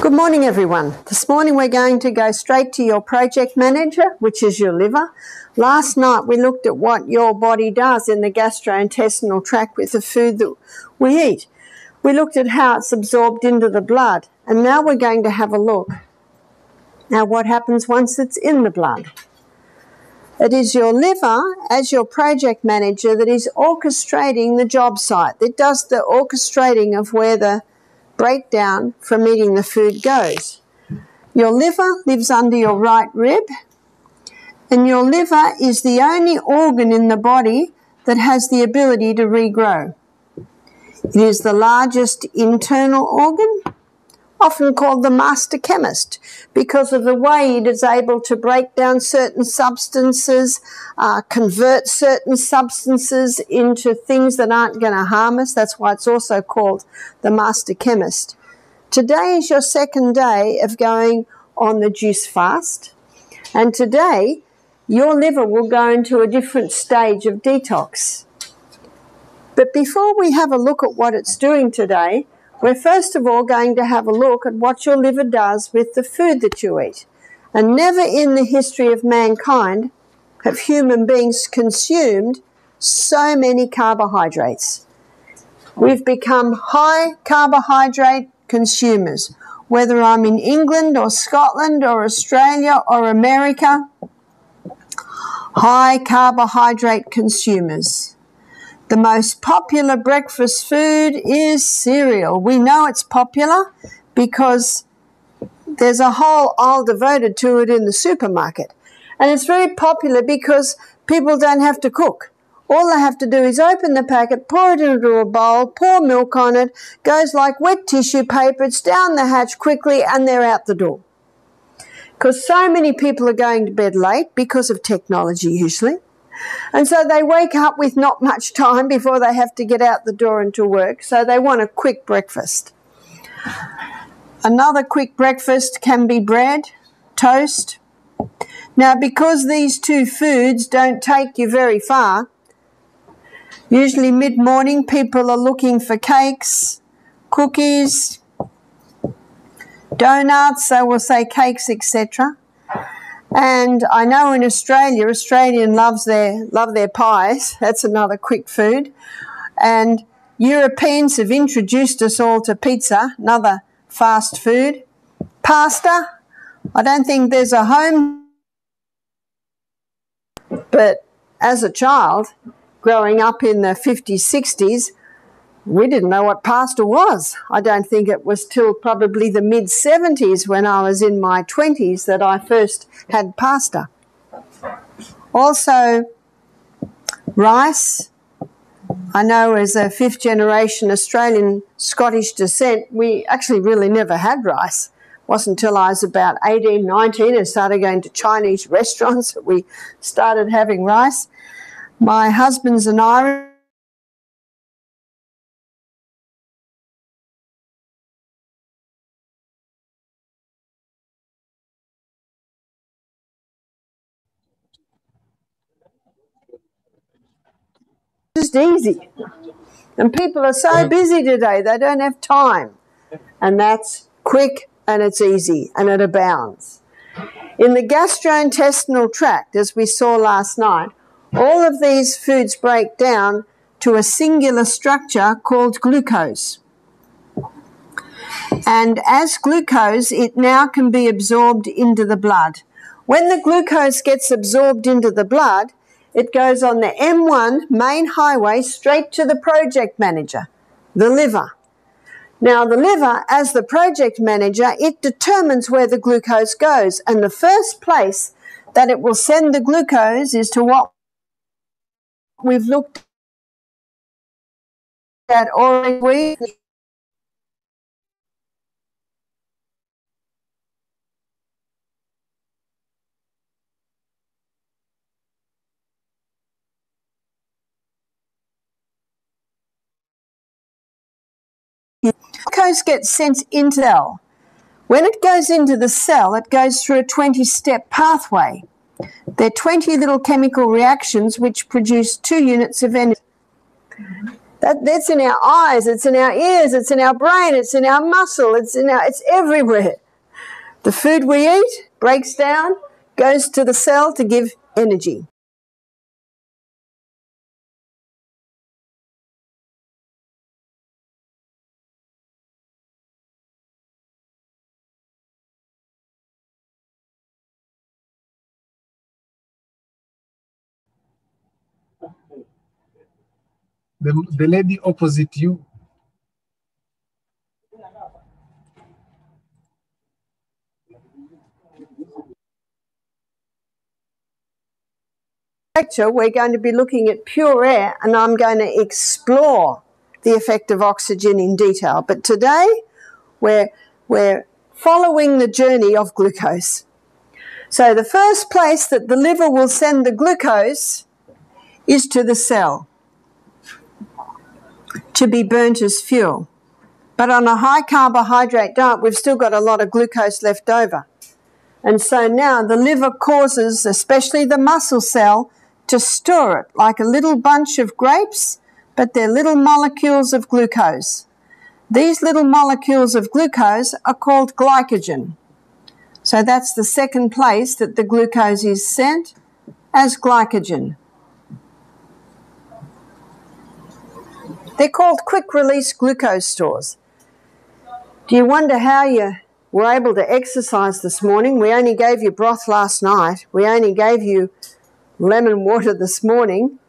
Good morning, everyone. This morning we're going to go straight to your project manager, which is your liver. Last night we looked at what your body does in the gastrointestinal tract with the food that we eat. We looked at how it's absorbed into the blood, and now we're going to have a look at what happens once it's in the blood. It is your liver, as your project manager, that is orchestrating the job site. It does the orchestrating of where the breakdown from eating the food goes. Your liver lives under your right rib, and your liver is the only organ in the body that has the ability to regrow. It is the largest internal organ, often called the master chemist, because of the way it is able to break down certain substances, convert certain substances into things that aren't going to harm us. That's why it's also called the master chemist. Today is your second day of going on the juice fast, and today your liver will go into a different stage of detox. But before we have a look at what it's doing today, we're first of all going to have a look at what your liver does with the food that you eat. And never in the history of mankind have human beings consumed so many carbohydrates. We've become high carbohydrate consumers. Whether I'm in England or Scotland or Australia or America, high carbohydrate consumers. The most popular breakfast food is cereal. We know it's popular because there's a whole aisle devoted to it in the supermarket. And it's very popular because people don't have to cook. All they have to do is open the packet, pour it into a bowl, pour milk on it, goes like wet tissue paper, it's down the hatch quickly, and they're out the door. Because so many people are going to bed late because of technology usually. And so they wake up with not much time before they have to get out the door and to work, so they want a quick breakfast. Another quick breakfast can be bread, toast. Now, because these two foods don't take you very far, usually mid-morning people are looking for cakes, cookies, donuts, so we'll say cakes, etc. And I know in Australia, Australians love their pies. That's another quick food. And Europeans have introduced us all to pizza, another fast food. Pasta, I don't think there's a home. But as a child, growing up in the 50s, 60s, we didn't know what pasta was. I don't think it was till probably the mid-70s when I was in my 20s that I first had pasta. Also, rice. I know as a fifth-generation Australian Scottish descent, we actually really never had rice. It wasn't until I was about 18, 19 and started going to Chinese restaurants that we started having rice. My husband's an Irish. Just easy. And people are so busy today, they don't have time. And that's quick and it's easy and it abounds. In the gastrointestinal tract, as we saw last night, all of these foods break down to a singular structure called glucose. And as glucose, it now can be absorbed into the blood. When the glucose gets absorbed into the blood, it goes on the M1 main highway straight to the project manager, the liver. Now, the liver, as the project manager, it determines where the glucose goes. And the first place that it will send the glucose is to what we've looked at already. Glucose gets sent into the cell. When it goes into the cell, it goes through a 20-step pathway. There are 20 little chemical reactions which produce 2 units of energy. That's in our eyes, it's in our ears, it's in our brain, it's in our muscle, it's everywhere. The food we eat breaks down, goes to the cell to give energy. The lady opposite you. Lecture, we're going to be looking at pure air, and I'm going to explore the effect of oxygen in detail. But today, we're following the journey of glucose. So the first place that the liver will send the glucose is to the cell to be burnt as fuel. But on a high carbohydrate diet, we've still got a lot of glucose left over. And so now the liver causes, especially the muscle cell, to store it like a little bunch of grapes, but they're little molecules of glucose. These little molecules of glucose are called glycogen. So that's the second place that the glucose is sent, as glycogen. They're called quick-release glucose stores. Do you wonder how you were able to exercise this morning? We only gave you broth last night. We only gave you lemon water this morning,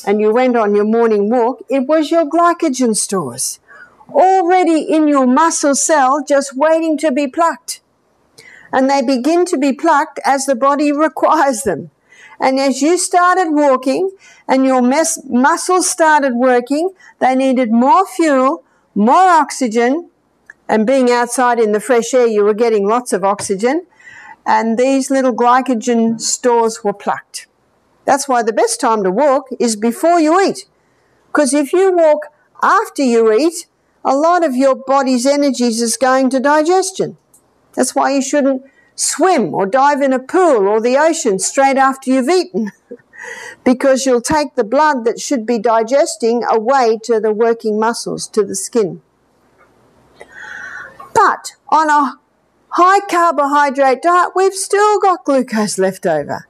and you went on your morning walk. It was your glycogen stores already in your muscle cell, just waiting to be plucked. And they begin to be plucked as the body requires them. And as you started walking and your muscles started working, they needed more fuel, more oxygen, and being outside in the fresh air, you were getting lots of oxygen, and these little glycogen stores were plucked. That's why the best time to walk is before you eat, because if you walk after you eat, a lot of your body's energies is going to digestion. That's why you shouldn't swim or dive in a pool or the ocean straight after you've eaten, because you'll take the blood that should be digesting away to the working muscles, to the skin. But on a high carbohydrate diet, we've still got glucose left over.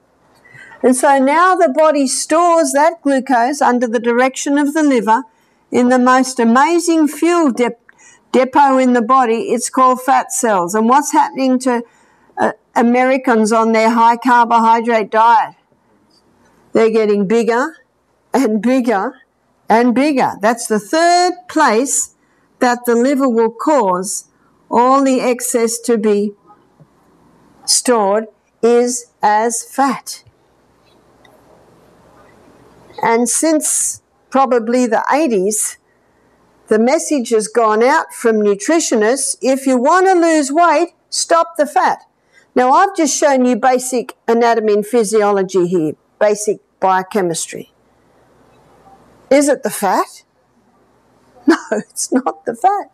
And so now the body stores that glucose under the direction of the liver in the most amazing fuel depot in the body. It's called fat cells. And what's happening to Americans on their high carbohydrate diet? They're getting bigger and bigger and bigger. That's the third place that the liver will cause all the excess to be stored, is as fat. And since probably the 80s, the message has gone out from nutritionists, if you want to lose weight, stop the fat. Now, I've just shown you basic anatomy and physiology here, basic biochemistry. Is it the fat? No, it's not the fat.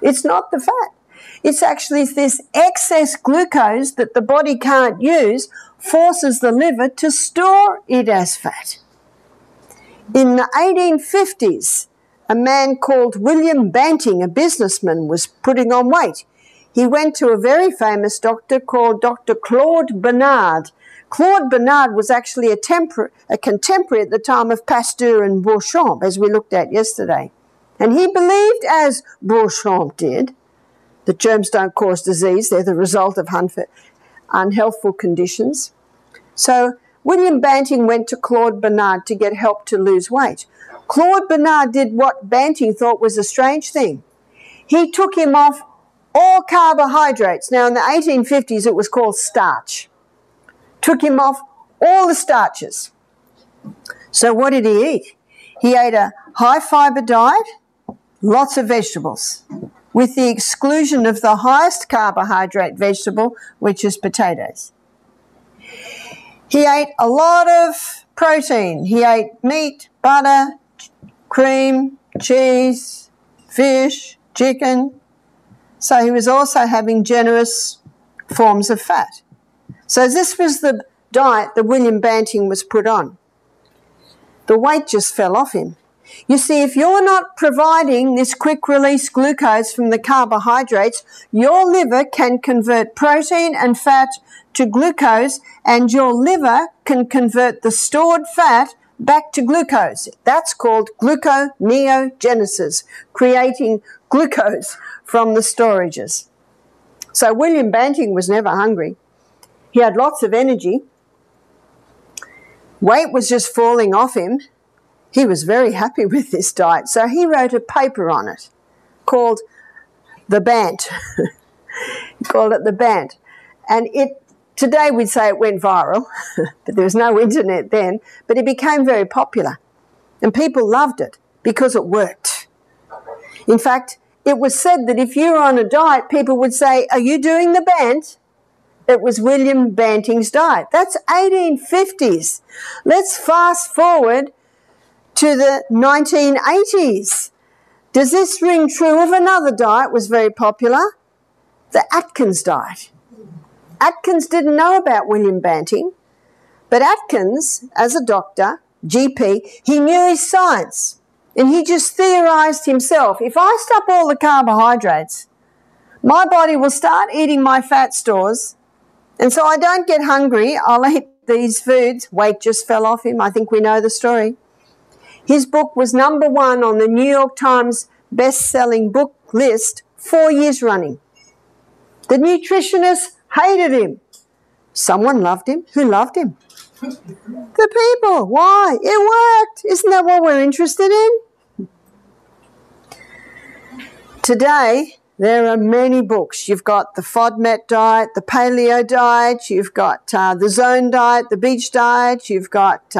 It's not the fat. It's actually this excess glucose that the body can't use forces the liver to store it as fat. In the 1850s, a man called William Banting, a businessman, was putting on weight. He went to a very famous doctor called Dr. Claude Bernard. Claude Bernard was actually a contemporary at the time of Pasteur and Beauchamp, as we looked at yesterday. And he believed, as Beauchamp did, that germs don't cause disease, they're the result of unhealthful conditions. So William Banting went to Claude Bernard to get help to lose weight. Claude Bernard did what Banting thought was a strange thing. He took him off all carbohydrates. Now, in the 1850s, it was called starch. Took him off all the starches. So what did he eat? He ate a high-fibre diet, lots of vegetables, with the exclusion of the highest carbohydrate vegetable, which is potatoes. He ate a lot of protein. He ate meat, butter, cream, cheese, fish, chicken. So he was also having generous forms of fat. So this was the diet that William Banting was put on. The weight just fell off him. You see, if you're not providing this quick-release glucose from the carbohydrates, your liver can convert protein and fat to glucose, and your liver can convert the stored fat back to glucose. That's called gluconeogenesis, creating glucose from the storages. So William Banting was never hungry. He had lots of energy. Weight was just falling off him. He was very happy with this diet. So he wrote a paper on it called The Bant. He called it The Bant. And today we'd say it went viral, but there was no internet then, but it became very popular. And people loved it because it worked. In fact, it was said that if you were on a diet, people would say, "Are you doing the Bant?" It was William Banting's diet. That's 1850s. Let's fast forward to the 1980s. Does this ring true of another diet that was very popular? The Atkins diet. Atkins didn't know about William Banting, but Atkins, as a doctor, GP, he knew his science. And he just theorized himself, if I stop all the carbohydrates, my body will start eating my fat stores, and so I don't get hungry. I'll eat these foods. Weight just fell off him. I think we know the story. His book was #1 on the New York Times best-selling book list 4 years running. The nutritionists hated him. Someone loved him. Who loved him? The people. Why? It worked. Isn't that what we're interested in? Today, there are many books. You've got the FODMAP diet, the paleo diet, you've got the zone diet, the beach diet, you've got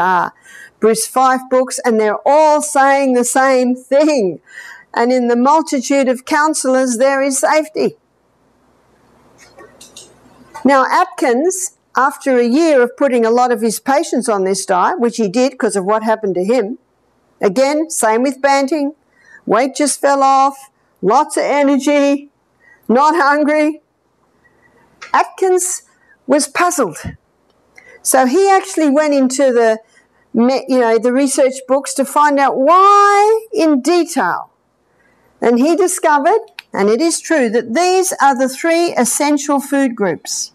Bruce Fife books, and they're all saying the same thing. And in the multitude of counselors, there is safety. Now, Atkins, after a year of putting a lot of his patients on this diet, which he did because of what happened to him, again, same with Banting, weight just fell off, lots of energy, not hungry. Atkins was puzzled. So he actually went into the research books to find out why in detail. And he discovered, and it is true, that these are the 3 essential food groups.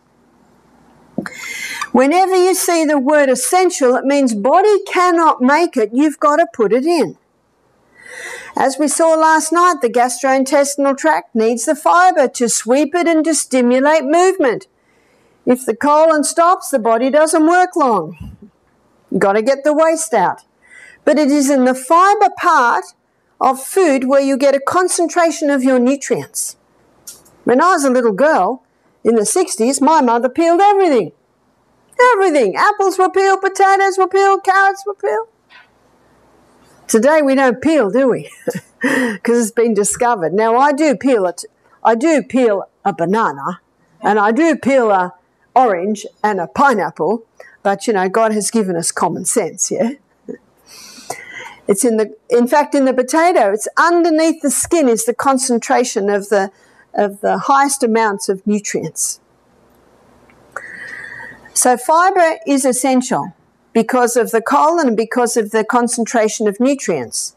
Whenever you see the word essential, it means body cannot make it, you've got to put it in. As we saw last night, the gastrointestinal tract needs the fibre to sweep it and to stimulate movement. If the colon stops, the body doesn't work long. You've got to get the waste out. But it is in the fibre part of food where you get a concentration of your nutrients. When I was a little girl, in the 60s, my mother peeled everything. Everything. Apples were peeled, potatoes were peeled, carrots were peeled. Today we don't peel, do we? Because it's been discovered. Now I do peel it. I do peel a banana, and I do peel a orange and a pineapple, but God has given us common sense, yeah? It's in fact in the potato, it's underneath the skin is the concentration of the highest amounts of nutrients. So fibre is essential because of the colon and because of the concentration of nutrients.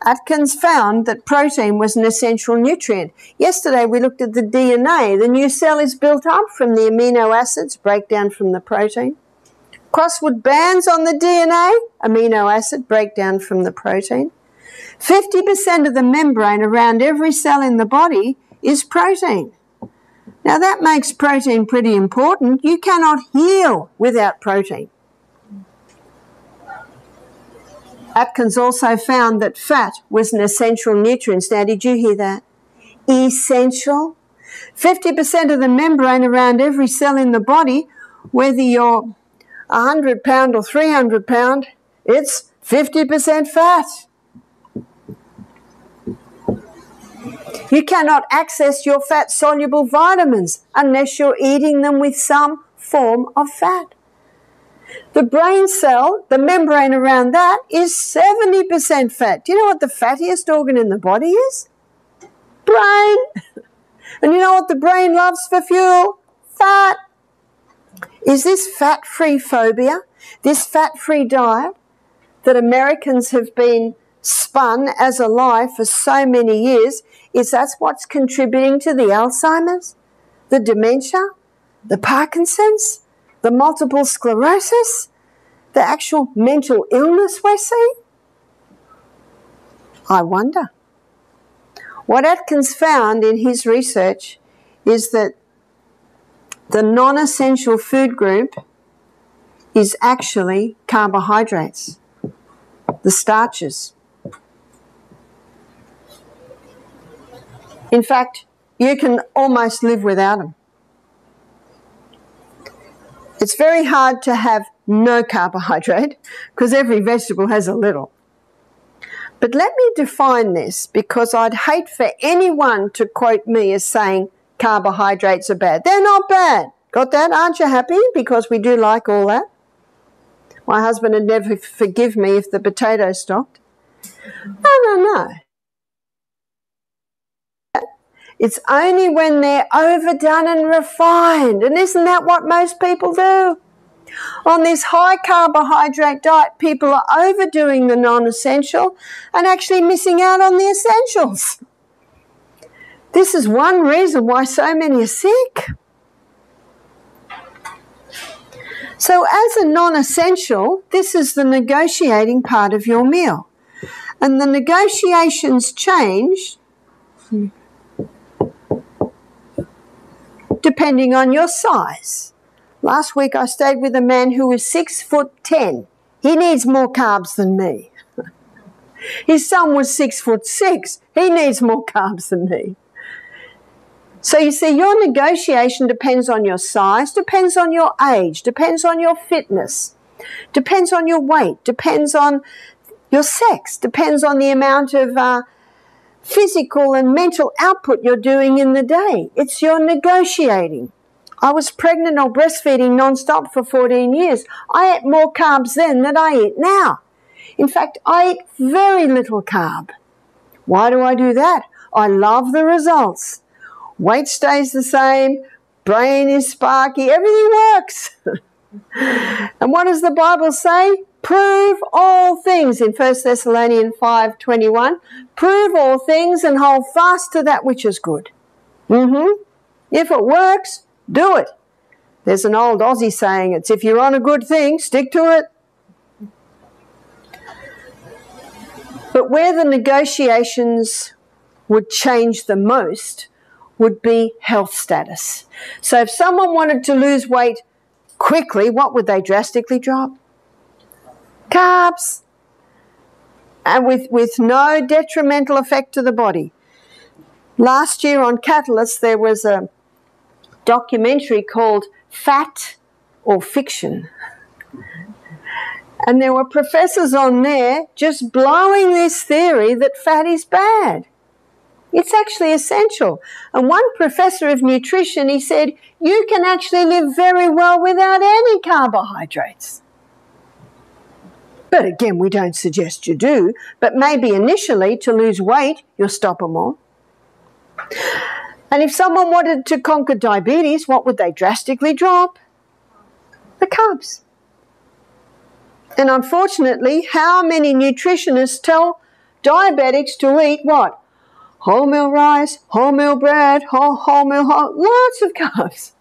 Atkins found that protein was an essential nutrient. Yesterday we looked at the DNA. The new cell is built up from the amino acids, breakdown from the protein. Crossword bands on the DNA, amino acid, breakdown from the protein. 50% of the membrane around every cell in the body is protein. Now that makes protein pretty important. You cannot heal without protein. Atkins also found that fat was an essential nutrient. Now, did you hear that? Essential. 50% of the membrane around every cell in the body, whether you're 100 pound or 300 pound, it's 50% fat. You cannot access your fat-soluble vitamins unless you're eating them with some form of fat. The brain cell, the membrane around that, is 70% fat. Do you know what the fattiest organ in the body is? Brain. And you know what the brain loves for fuel? Fat. Is this fat-free phobia, this fat-free diet that Americans have been spun as a lie for so many years is that's what's contributing to the Alzheimer's, the dementia, the Parkinson's, the multiple sclerosis, the actual mental illness we're seeing? I wonder. What Atkins found in his research is that the non-essential food group is actually carbohydrates, the starches. In fact, you can almost live without them. It's very hard to have no carbohydrate because every vegetable has a little. But let me define this, because I'd hate for anyone to quote me as saying carbohydrates are bad. They're not bad. Got that? Aren't you happy? Because we do like all that. My husband would never forgive me if the potatoes stopped. No. It's only when they're overdone and refined. And isn't that what most people do? On this high carbohydrate diet, people are overdoing the non-essential and actually missing out on the essentials. This is one reason why so many are sick. So as a non-essential, this is the negotiating part of your meal. And the negotiations change depending on your size. Last week I stayed with a man who was 6'10". He needs more carbs than me. His son was 6'6". He needs more carbs than me. So you see, your negotiation depends on your size, depends on your age, depends on your fitness, depends on your weight, depends on your sex, depends on the amount of physical and mental output you're doing in the day. It's your negotiating. I was pregnant or breastfeeding non-stop for 14 years. I ate more carbs then than I eat now. In fact, I eat very little carb. Why do I do that? I love the results. Weight stays the same, brain is sparky, everything works. And what does the Bible say? Prove all things in 1 Thessalonians 5:21. Prove all things and hold fast to that which is good. If it works, do it. There's an old Aussie saying, it's if you're on a good thing, stick to it. But where the negotiations would change the most would be health status. So if someone wanted to lose weight quickly, what would they drastically drop? Carbs. And with no detrimental effect to the body. Last year on Catalyst there was a documentary called Fat or Fiction. And there were professors on there just blowing this theory that fat is bad. It's actually essential. And one professor of nutrition, he said, you can actually live very well without any carbohydrates. But again, we don't suggest you do, but maybe initially to lose weight, you'll stop them all. And if someone wanted to conquer diabetes, what would they drastically drop? The carbs. And unfortunately, how many nutritionists tell diabetics to eat what? Wholemeal rice, wholemeal bread, wholemeal, lots of carbs.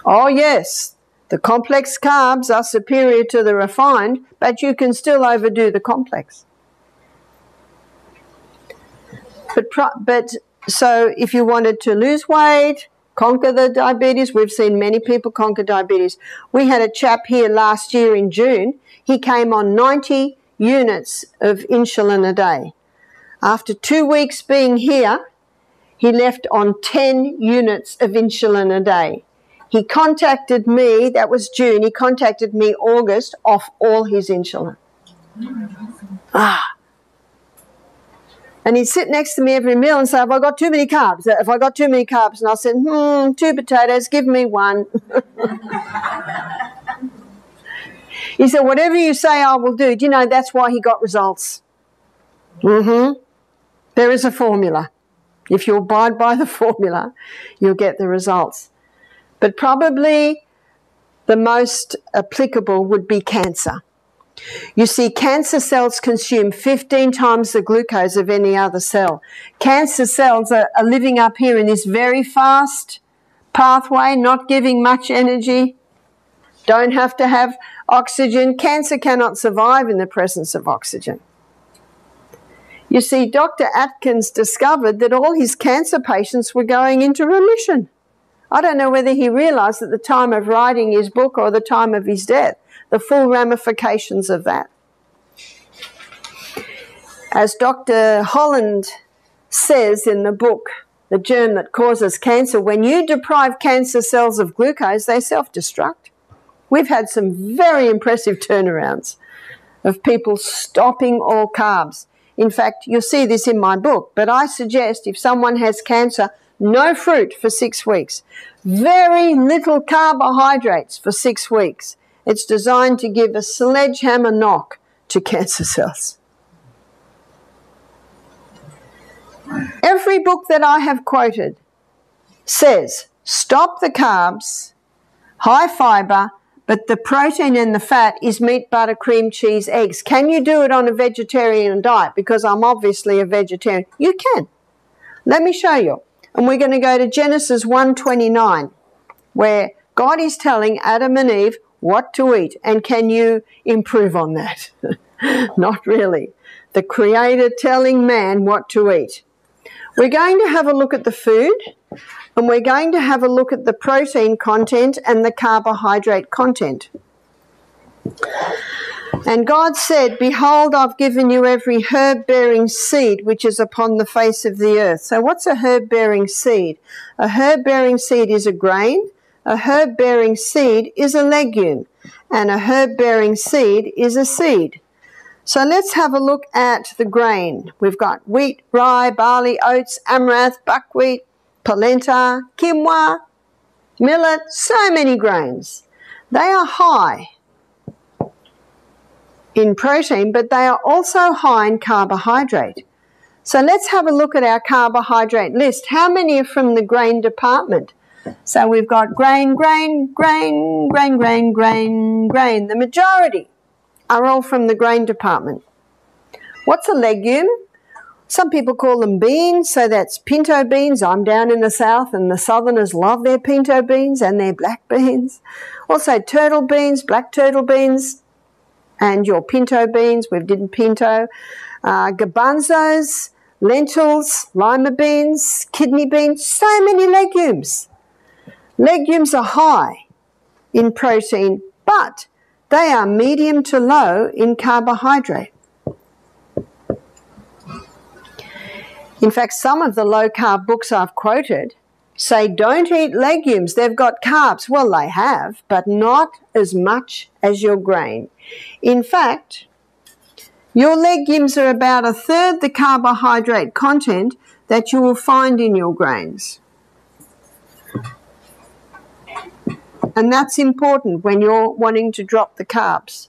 Oh yes, the complex carbs are superior to the refined, but you can still overdo the complex. But so if you wanted to lose weight, conquer the diabetes, we've seen many people conquer diabetes. We had a chap here last year in June. He came on 90 units of insulin a day. After 2 weeks being here, he left on 10 units of insulin a day. He contacted me, that was June, he contacted me August off all his insulin. And he'd sit next to me every meal and say, have I got too many carbs? Have I got too many carbs? And I said, 2 potatoes, give me 1. He said, whatever you say I will do. Do you know that's why he got results? There is a formula. If you abide by the formula, you'll get the results. But probably the most applicable would be cancer. You see, cancer cells consume 15 times the glucose of any other cell. Cancer cells are living up here in this very fast pathway, not giving much energy, don't have to have oxygen. Cancer cannot survive in the presence of oxygen. You see, Dr. Atkins discovered that all his cancer patients were going into remission. I don't know whether he realized at the time of writing his book or the time of his death, the full ramifications of that. As Dr. Holland says in the book, The Germ That Causes Cancer, when you deprive cancer cells of glucose, they self-destruct. We've had some very impressive turnarounds of people stopping all carbs. In fact, you'll see this in my book, but I suggest if someone has cancer, no fruit for 6 weeks, very little carbohydrates for 6 weeks. It's designed to give a sledgehammer knock to cancer cells. Every book that I have quoted says, stop the carbs, high fiber, but the protein and the fat is meat, butter, cream, cheese, eggs. Can you do it on a vegetarian diet? Because I'm obviously a vegetarian. You can. Let me show you. And we're going to go to Genesis 1:29, where God is telling Adam and Eve what to eat. And can you improve on that? Not really. The Creator telling man what to eat. We're going to have a look at the food, and we're going to have a look at the protein content and the carbohydrate content. And God said, behold, I've given you every herb-bearing seed which is upon the face of the earth. So what's a herb-bearing seed? A herb-bearing seed is a grain, a herb-bearing seed is a legume, and a herb-bearing seed is a seed. So let's have a look at the grain. We've got wheat, rye, barley, oats, amaranth, buckwheat, polenta, quinoa, millet, so many grains. They are high in protein, but they are also high in carbohydrate. So let's have a look at our carbohydrate list. How many are from the grain department? So we've got grain, grain, grain, grain, grain, grain, grain. The majority are all from the grain department. What's a legume? Some people call them beans, so that's pinto beans. I'm down in the south and the southerners love their pinto beans and their black beans. Also turtle beans, black turtle beans, and your pinto beans. We did pinto. Garbanzos, lentils, lima beans, kidney beans, so many legumes. Legumes are high in protein, but they are medium to low in carbohydrate. In fact, some of the low-carb books I've quoted say don't eat legumes, they've got carbs. Well, they have, but not as much as your grain. In fact, your legumes are about 1/3 the carbohydrate content that you will find in your grains. And that's important when you're wanting to drop the carbs.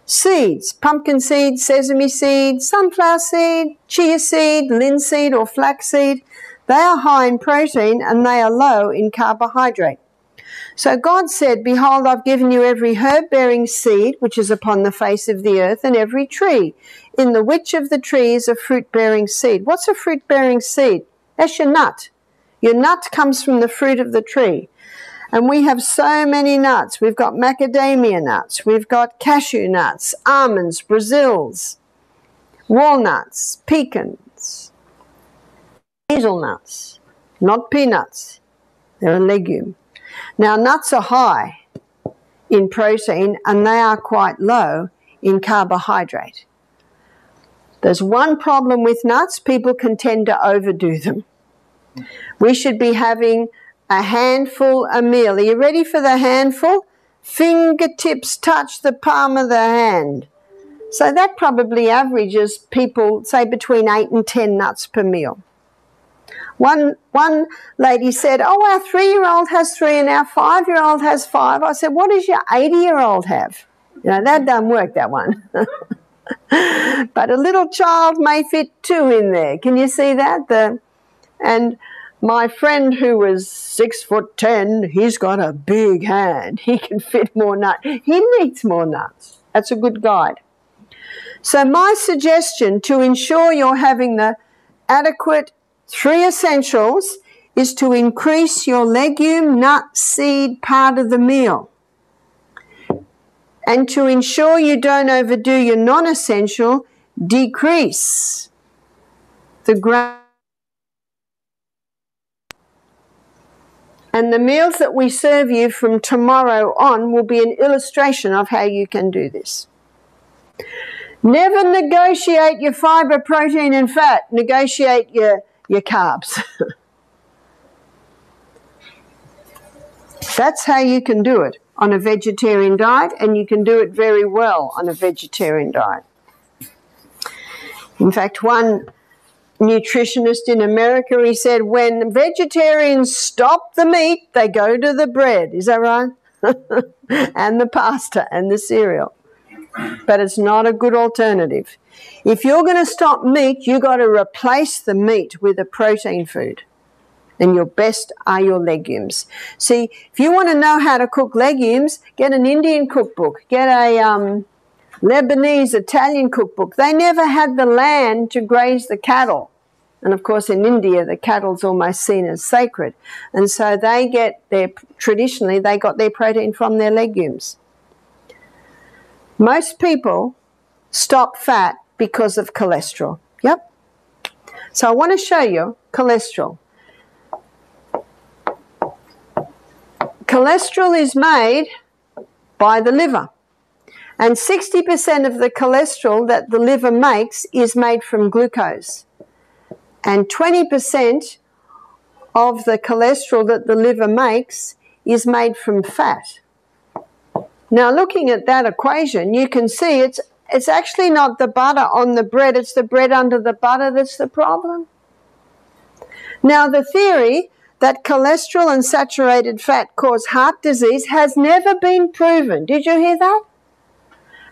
Seeds, pumpkin seed, sesame seed, sunflower seed, chia seed, linseed or flaxseed, they are high in protein and they are low in carbohydrate. So God said, behold, I've given you every herb-bearing seed which is upon the face of the earth, and every tree, in the which of the trees a fruit-bearing seed. What's a fruit-bearing seed? That's your nut. Your nut comes from the fruit of the tree. And we have so many nuts. We've got macadamia nuts. We've got cashew nuts, almonds, Brazils, walnuts, pecans, hazelnuts, not peanuts. They're a legume. Now, nuts are high in protein and they are quite low in carbohydrate. There's one problem with nuts. People can tend to overdo them. We should be having a handful a meal. Are you ready for the handful? Fingertips touch the palm of the hand. So that probably averages people, say, between 8 and 10 nuts per meal. One lady said, oh, our 3-year-old has 3 and our 5-year-old has 5. I said, what does your 80-year-old have? You know, that doesn't work, that one. But a little child may fit 2 in there. Can you see that? And my friend who was 6'10", he's got a big hand. He can fit more nuts. He needs more nuts. That's a good guide. So my suggestion to ensure you're having the adequate 3 essentials is to increase your legume, nut, seed part of the meal. And to ensure you don't overdo your non-essential, decrease the grain. And the meals that we serve you from tomorrow on will be an illustration of how you can do this. Never negotiate your fiber, protein and fat. Negotiate your carbs. That's how you can do it on a vegetarian diet, and you can do it very well on a vegetarian diet. In fact, one nutritionist in America, he said, when vegetarians stop the meat, they go to the bread. Is that right? And the pasta and the cereal. But it's not a good alternative. If you're going to stop meat, you've got to replace the meat with a protein food. And your best are your legumes. See, if you want to know how to cook legumes, get an Indian cookbook. Get a Lebanese, Italian cookbook. They never had the land to graze the cattle. And of course in India the cattle's almost seen as sacred. And so they get traditionally they got their protein from their legumes. Most people stop fat because of cholesterol. Yep. So I want to show you cholesterol. Cholesterol is made by the liver. And 60% of the cholesterol that the liver makes is made from glucose. And 20% of the cholesterol that the liver makes is made from fat. Now, looking at that equation, you can see it's actually not the butter on the bread, it's the bread under the butter that's the problem. Now, the theory that cholesterol and saturated fat cause heart disease has never been proven. Did you hear that?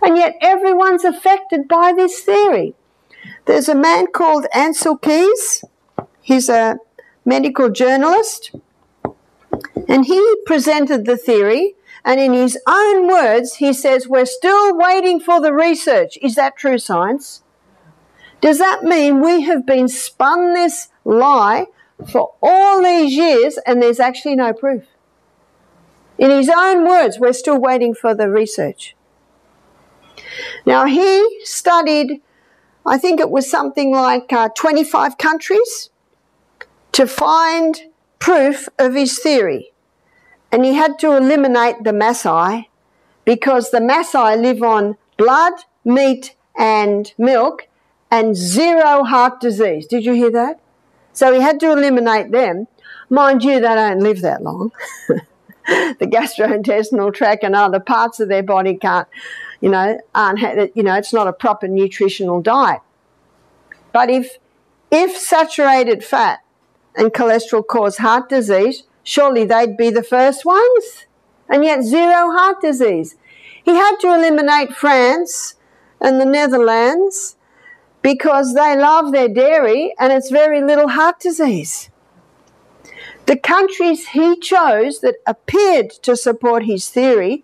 And yet everyone's affected by this theory. There's a man called Ansel Keys. He's a medical journalist. And he presented the theory. And in his own words, he says, we're still waiting for the research. Is that true science? Does that mean we have been spun this lie for all these years and there's actually no proof? In his own words, we're still waiting for the research. Now, he studied, I think it was something like 25 countries to find proof of his theory. And he had to eliminate the Maasai because the Maasai live on blood, meat and milk and 0 heart disease. Did you hear that? So he had to eliminate them. Mind you, they don't live that long. The gastrointestinal tract and other parts of their body can't, it's not a proper nutritional diet. But if saturated fat and cholesterol cause heart disease, surely they'd be the first ones, and yet 0 heart disease. He had to eliminate France and the Netherlands because they love their dairy and it's very little heart disease. The countries he chose that appeared to support his theory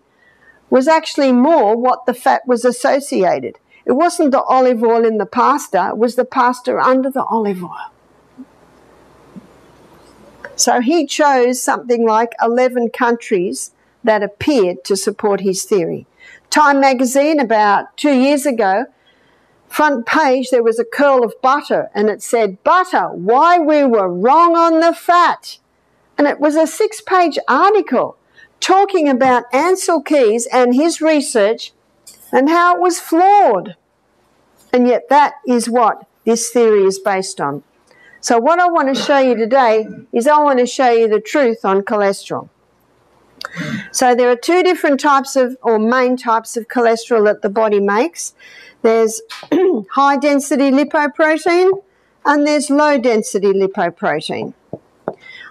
was actually more what the fat was associated. It wasn't the olive oil in the pasta, it was the pasta under the olive oil. So he chose something like 11 countries that appeared to support his theory. Time magazine, about 2 years ago, front page, there was a curl of butter, and it said, "Butter, why we were wrong on the fat." And it was a 6-page article talking about Ansel Keys and his research and how it was flawed. And yet that is what this theory is based on. So what I want to show you today is I want to show you the truth on cholesterol. So there are 2 different types of, or main types of cholesterol that the body makes. There's high-density lipoprotein and there's low-density lipoprotein.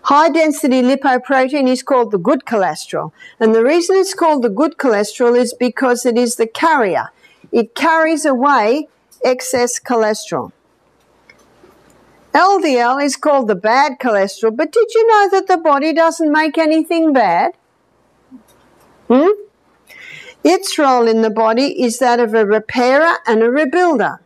High-density lipoprotein is called the good cholesterol. And the reason it's called the good cholesterol is because it is the carrier. It carries away excess cholesterol. LDL is called the bad cholesterol, but did you know that the body doesn't make anything bad? Its role in the body is that of a repairer and a rebuilder.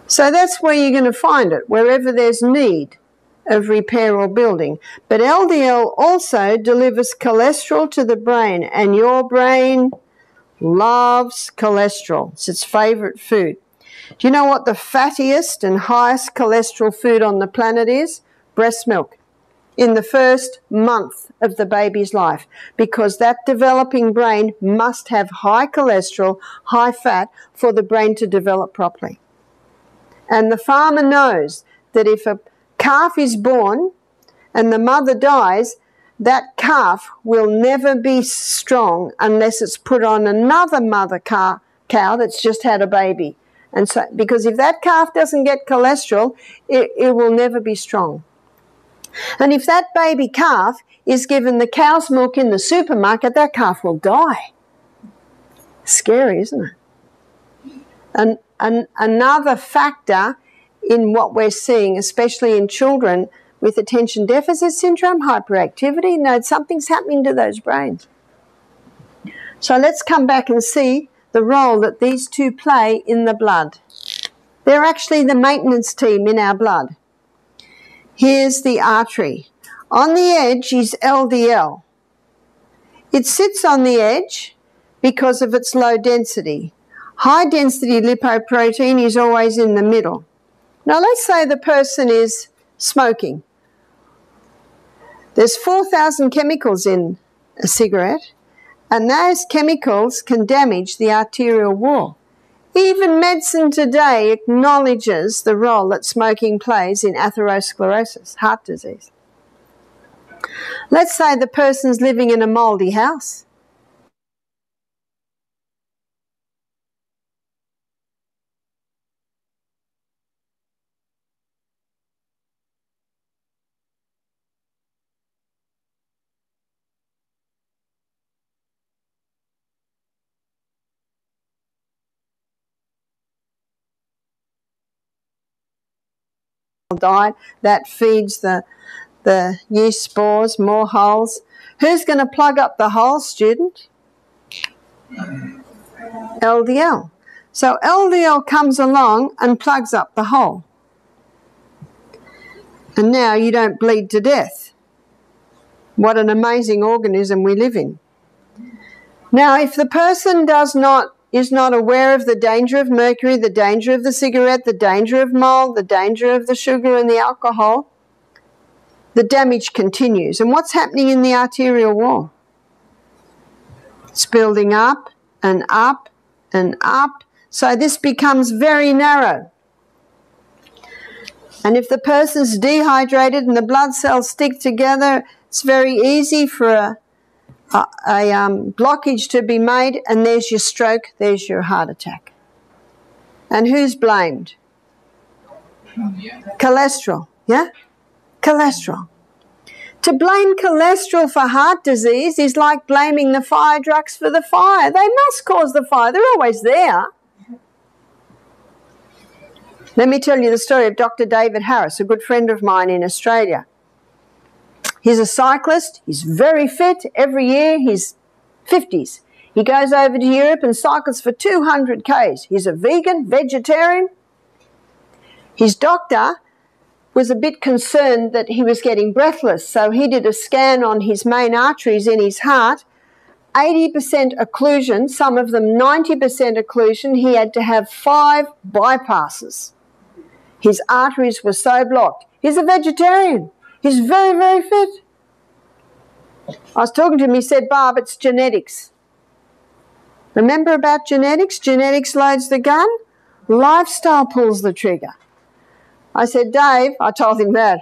So that's where you're going to find it, wherever there's need of repair or building. But LDL also delivers cholesterol to the brain, and your brain loves cholesterol. It's its favourite food. Do you know what the fattiest and highest cholesterol food on the planet is? Breast milk. In the first month of the baby's life, because that developing brain must have high cholesterol, high fat for the brain to develop properly. And the farmer knows that if a calf is born and the mother dies, that calf will never be strong unless it's put on another mother cow that's just had a baby. And so, because if that calf doesn't get cholesterol, it will never be strong. And if that baby calf is given the cow's milk in the supermarket, that calf will die. Scary, isn't it? And another factor in what we're seeing, especially in children with attention deficit syndrome, hyperactivity, something's happening to those brains. So let's come back and see the role that these two play in the blood. They're actually the maintenance team in our blood. Here's the artery. On the edge is LDL. It sits on the edge because of its low density. High density lipoprotein is always in the middle. Now let's say the person is smoking. There's 4,000 chemicals in a cigarette, and those chemicals can damage the arterial wall. Even medicine today acknowledges the role that smoking plays in atherosclerosis, heart disease. Let's say the person's living in a mouldy house. Diet that feeds the yeast spores, more holes. Who's going to plug up the holes, student? LDL. So LDL comes along and plugs up the hole. And now you don't bleed to death. What an amazing organism we live in. Now, if the person is not aware of the danger of mercury, the danger of the cigarette, the danger of mold, the danger of the sugar and the alcohol, the damage continues. And what's happening in the arterial wall? It's building up and up and up. So this becomes very narrow. And if the person's dehydrated and the blood cells stick together, it's very easy for a blockage to be made, and there's your stroke, there's your heart attack. And who's blamed? Cholesterol, yeah? Cholesterol. To blame cholesterol for heart disease is like blaming the fire trucks for the fire. They must cause the fire. They're always there. Let me tell you the story of Dr. David Harris, a good friend of mine in Australia. He's a cyclist. He's very fit. Every year, he's 50s. He goes over to Europe and cycles for 200 Ks. He's a vegan, vegetarian. His doctor was a bit concerned that he was getting breathless, so he did a scan on his main arteries in his heart. 80% occlusion, some of them 90% occlusion. He had to have 5 bypasses. His arteries were so blocked. He's a vegetarian. He's very, very fit. I was talking to him, he said, Barb, it's genetics. Remember about genetics? Genetics loads the gun, lifestyle pulls the trigger. I said, Dave, I told him that.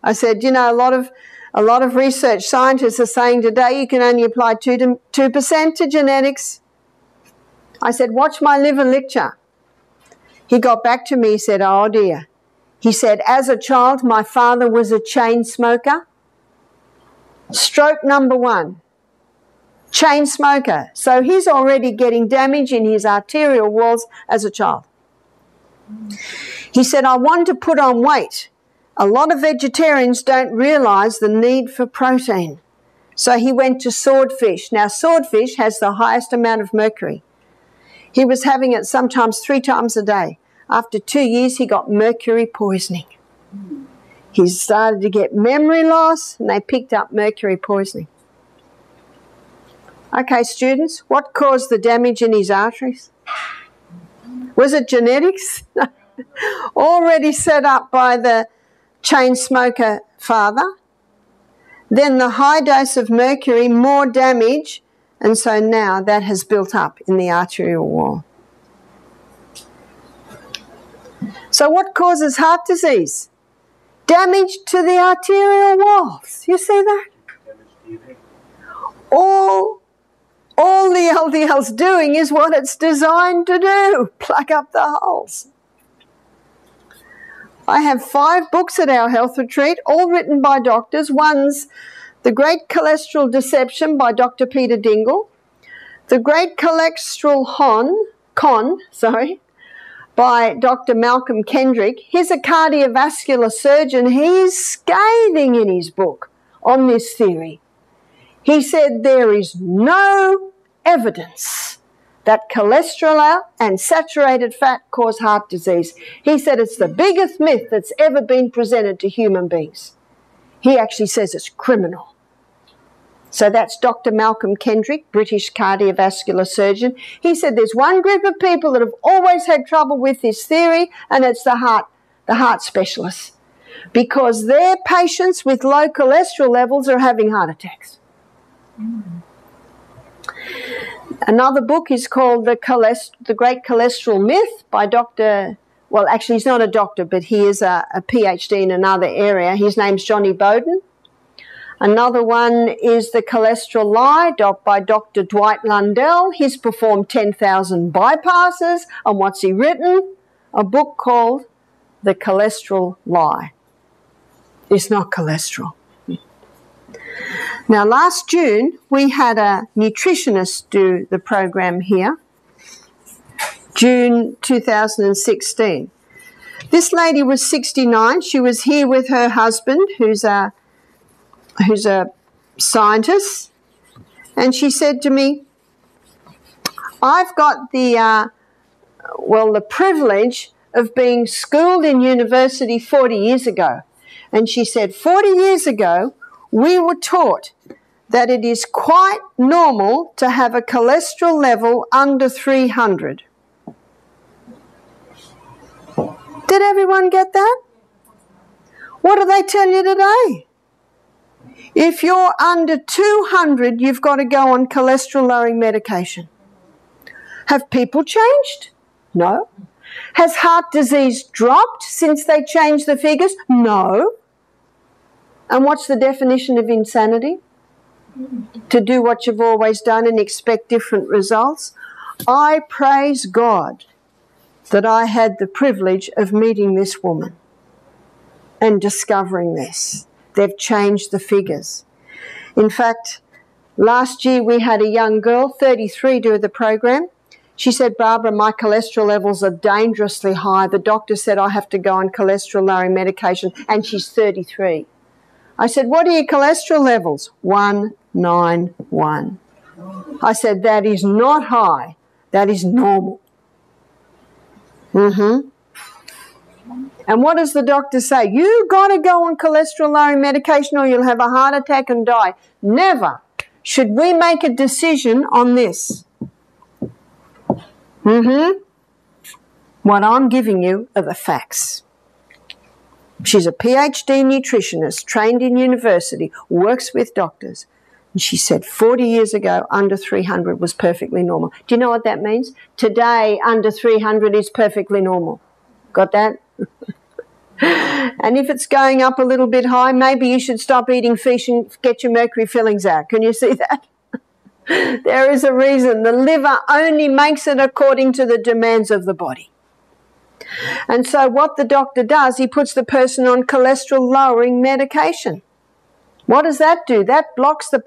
I said, you know, a lot of research scientists are saying today you can only apply 2% to genetics. I said, watch my liver lecture. He got back to me, he said, oh dear. He said, as a child, my father was a chain smoker. Stroke number 1. Chain smoker. So he's already getting damage in his arterial walls as a child. He said, I wanted to put on weight. A lot of vegetarians don't realise the need for protein. So he went to swordfish. Now, swordfish has the highest amount of mercury. He was having it sometimes 3 times a day. After 2 years, he got mercury poisoning. He started to get memory loss, and they picked up mercury poisoning. Okay, students, what caused the damage in his arteries? Was it genetics? Already set up by the chain smoker father. Then the high dose of mercury, more damage, and so now that has built up in the arterial wall. So what causes heart disease? Damage to the arterial walls. You see that? All the LDL's doing is what it's designed to do, plug up the holes. I have 5 books at our health retreat, all written by doctors. One's The Great Cholesterol Deception by Dr. Peter Dingle, The Great Cholesterol Con by Dr. Malcolm Kendrick. He's a cardiovascular surgeon. He's scathing in his book on this theory. He said there is no evidence that cholesterol and saturated fat cause heart disease. He said it's the biggest myth that's ever been presented to human beings. He actually says it's criminal. So that's Dr. Malcolm Kendrick, British cardiovascular surgeon. He said there's one group of people that have always had trouble with this theory, and it's the heart specialists, because their patients with low cholesterol levels are having heart attacks. Another book is called The Great Cholesterol Myth by Dr. Well, actually, he's not a doctor, but he is a PhD in another area. His name's Johnny Bowden. Another one is The Cholesterol Lie by Dr. Dwight Lundell. He's performed 10,000 bypasses. And what's he written? A book called The Cholesterol Lie. It's not cholesterol. Now, last June, we had a nutritionist do the program here, June 2016. This lady was 69. She was here with her husband, who's a scientist, and she said to me, I've got the privilege of being schooled in university 40 years ago. And she said, 40 years ago, we were taught that it is quite normal to have a cholesterol level under 300. Did everyone get that? What do they tell you today? If you're under 200, you've got to go on cholesterol-lowering medication. Have people changed? No. Has heart disease dropped since they changed the figures? No. And what's the definition of insanity? To do what you've always done and expect different results. I praise God that I had the privilege of meeting this woman and discovering this. They've changed the figures. In fact, last year we had a young girl, 33, do the program. She said, Barbara, my cholesterol levels are dangerously high. The doctor said I have to go on cholesterol-lowering medication, and she's 33. I said, what are your cholesterol levels? 191. I said, that is not high. That is normal. And what does the doctor say? You got to go on cholesterol-lowering medication or you'll have a heart attack and die. Never should we make a decision on this. What I'm giving you are the facts. She's a PhD nutritionist, trained in university, works with doctors. And she said 40 years ago, under 300 was perfectly normal. Do you know what that means? Today, under 300 is perfectly normal. Got that? And if it's going up a little bit high, maybe you should stop eating fish and get your mercury fillings out. Can you see that? There is a reason. The liver only makes it according to the demands of the body. And so what the doctor does, he puts the person on cholesterol-lowering medication. What does that do? That blocks the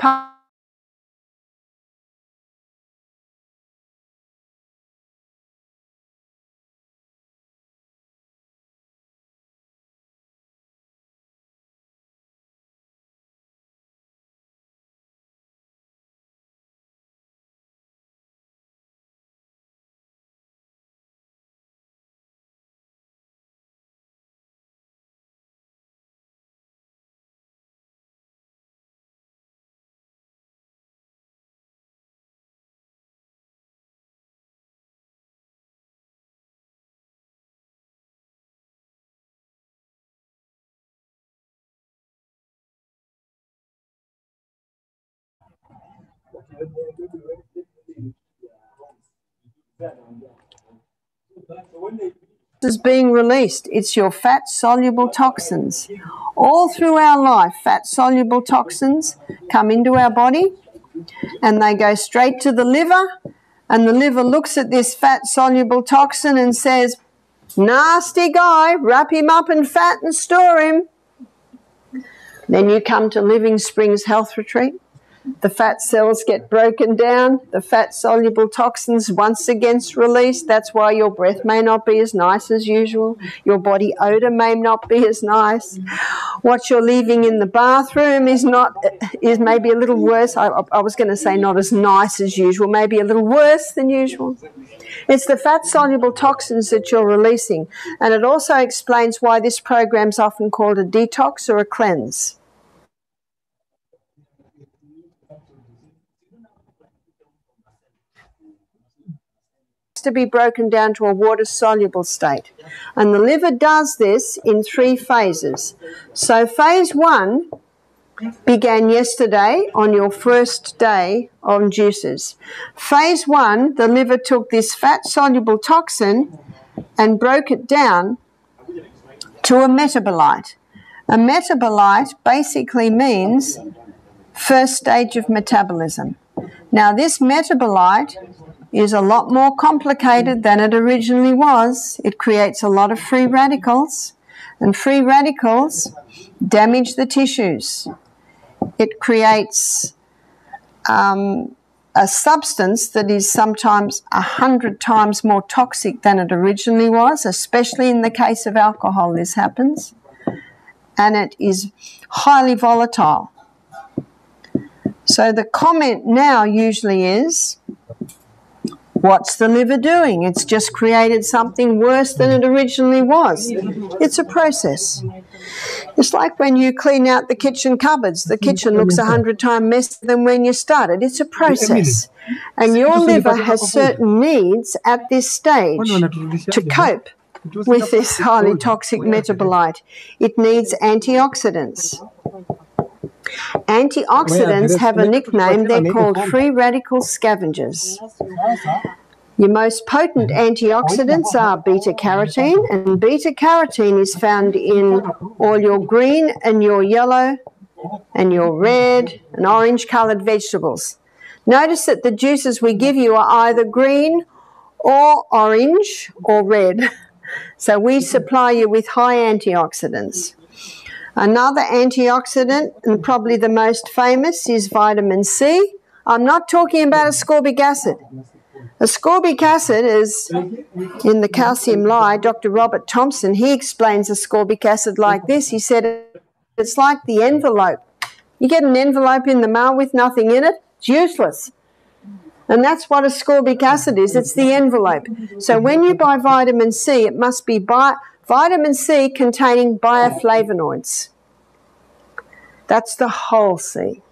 is being released. It's your fat-soluble toxins. All through our life, fat-soluble toxins come into our body and they go straight to the liver, and the liver looks at this fat-soluble toxin and says, nasty guy, wrap him up in fat and store him. Then you come to Living Springs Health Retreat. The fat cells get broken down. The fat-soluble toxins once again released. That's why your breath may not be as nice as usual. Your body odor may not be as nice. What you're leaving in the bathroom is maybe a little worse. I was going to say not as nice as usual, maybe a little worse than usual. It's the fat-soluble toxins that you're releasing. And it also explains why this program's often called a detox or a cleanse. To be broken down to a water-soluble state. And the liver does this in 3 phases. So phase 1 began yesterday on your first day on juices. Phase 1, the liver took this fat-soluble toxin and broke it down to a metabolite. A metabolite basically means first stage of metabolism. Now this metabolite is a lot more complicated than it originally was. It creates a lot of free radicals, and free radicals damage the tissues. It creates a substance that is sometimes 100 times more toxic than it originally was, especially in the case of alcohol this happens, and it is highly volatile. So the comment now usually is, what's the liver doing? It's just created something worse than it originally was. It's a process. It's like when you clean out the kitchen cupboards. The kitchen looks 100 times messier than when you started. It's a process. And your liver has certain needs at this stage to cope with this highly toxic metabolite. It needs antioxidants. Antioxidants have a nickname. They're called free radical scavengers. Your most potent antioxidants are beta-carotene, and beta-carotene is found in all your green and your yellow and your red and orange-coloured vegetables. Notice that the juices we give you are either green or orange or red. So we supply you with high antioxidants. Another antioxidant, and probably the most famous, is vitamin C. I'm not talking about ascorbic acid. Ascorbic acid is in the calcium lye. Dr. Robert Thompson, he explains ascorbic acid like this. He said it's like the envelope. You get an envelope in the mail with nothing in it, it's useless. And that's what ascorbic acid is. It's the envelope. So when you buy vitamin C, it must be vitamin C containing bioflavonoids. That's the whole C.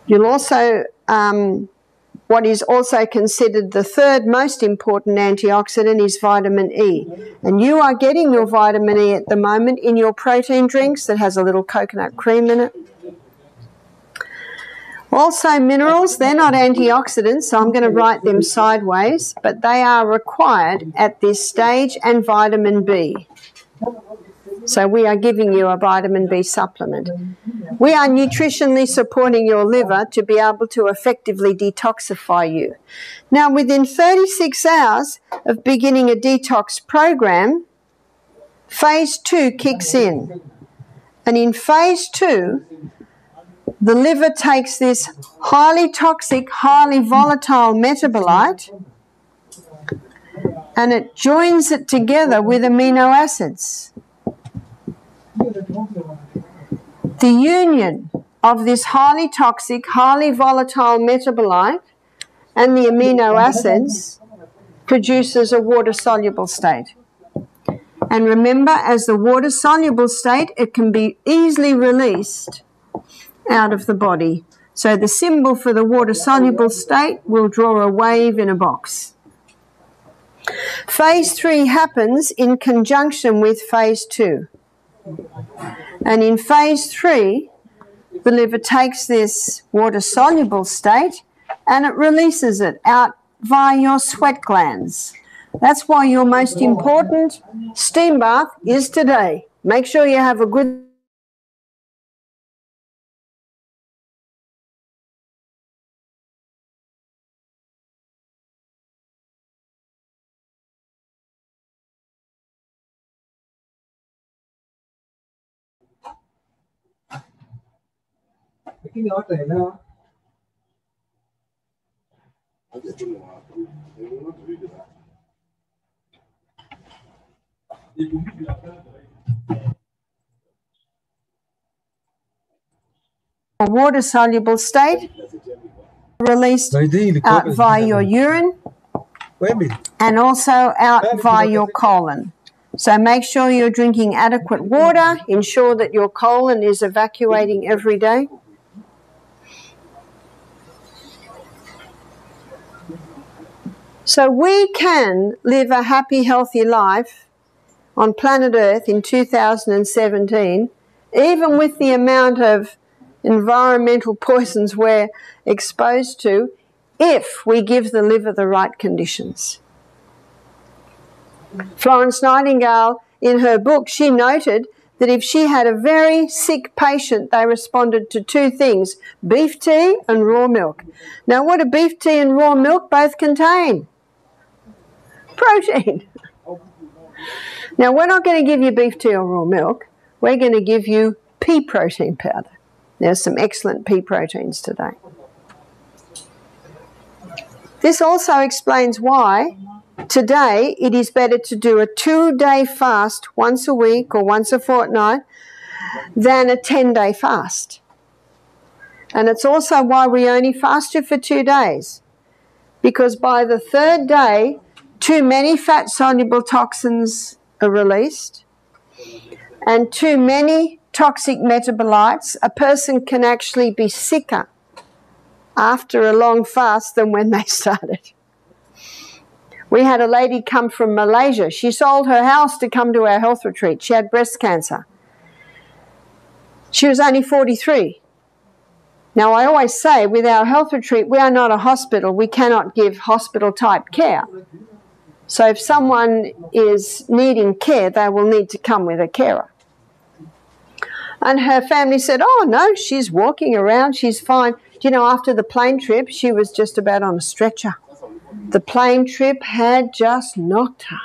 You'll also, what is also considered the third most important antioxidant is vitamin E. And you are getting your vitamin E at the moment in your protein drinks that has a little coconut cream in it. Also minerals, they're not antioxidants, so I'm going to write them sideways, but they are required at this stage, and vitamin B. So we are giving you a vitamin B supplement. We are nutritionally supporting your liver to be able to effectively detoxify you. Now, within 36 hours of beginning a detox program, phase 2 kicks in. And in phase 2, the liver takes this highly toxic, highly volatile metabolite and it joins it together with amino acids. The union of this highly toxic, highly volatile metabolite and the amino acids produces a water-soluble state. And remember, as the water-soluble state, it can be easily released out of the body. So the symbol for the water-soluble state will draw a wave in a box. Phase 3 happens in conjunction with phase 2. And in phase 3, the liver takes this water-soluble state and it releases it out via your sweat glands. That's why your most important steam bath is today. Make sure you have a good water-soluble state released out via your urine and also out via your colon. So make sure you're drinking adequate water. Ensure that your colon is evacuating every day. So we can live a happy, healthy life on planet Earth in 2017, even with the amount of environmental poisons we're exposed to, if we give the liver the right conditions. Florence Nightingale, in her book, she noted that if she had a very sick patient, they responded to two things: beef tea and raw milk. Now, what do beef tea and raw milk both contain? Protein. Now, we're not going to give you beef tea or raw milk. We're going to give you pea protein powder. There's some excellent pea proteins today. This also explains why today it is better to do a 2-day fast once a week or once a fortnight than a 10-day fast. And it's also why we only fast you for 2 days, because by the 3rd day, too many fat-soluble toxins are released, and too many toxic metabolites. A person can actually be sicker after a long fast than when they started. We had a lady come from Malaysia. She sold her house to come to our health retreat. She had breast cancer. She was only 43. Now, I always say, with our health retreat, we are not a hospital. We cannot give hospital-type care. So if someone is needing care, they will need to come with a carer. And her family said, oh, no, she's walking around, she's fine. You know, after the plane trip, she was just about on a stretcher. The plane trip had just knocked her.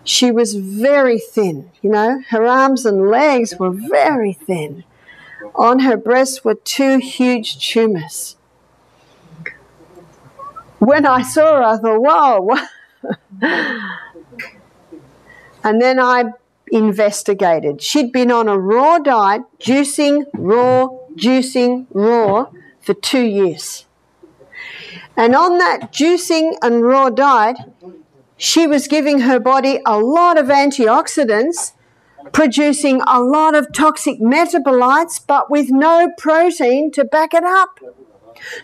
She was very thin, you know. Her arms and legs were very thin. On her breasts were 2 huge tumours. When I saw her, I thought, whoa. And then I investigated. She'd been on a raw diet, juicing raw for 2 years. And on that juicing and raw diet, she was giving her body a lot of antioxidants, producing a lot of toxic metabolites, but with no protein to back it up.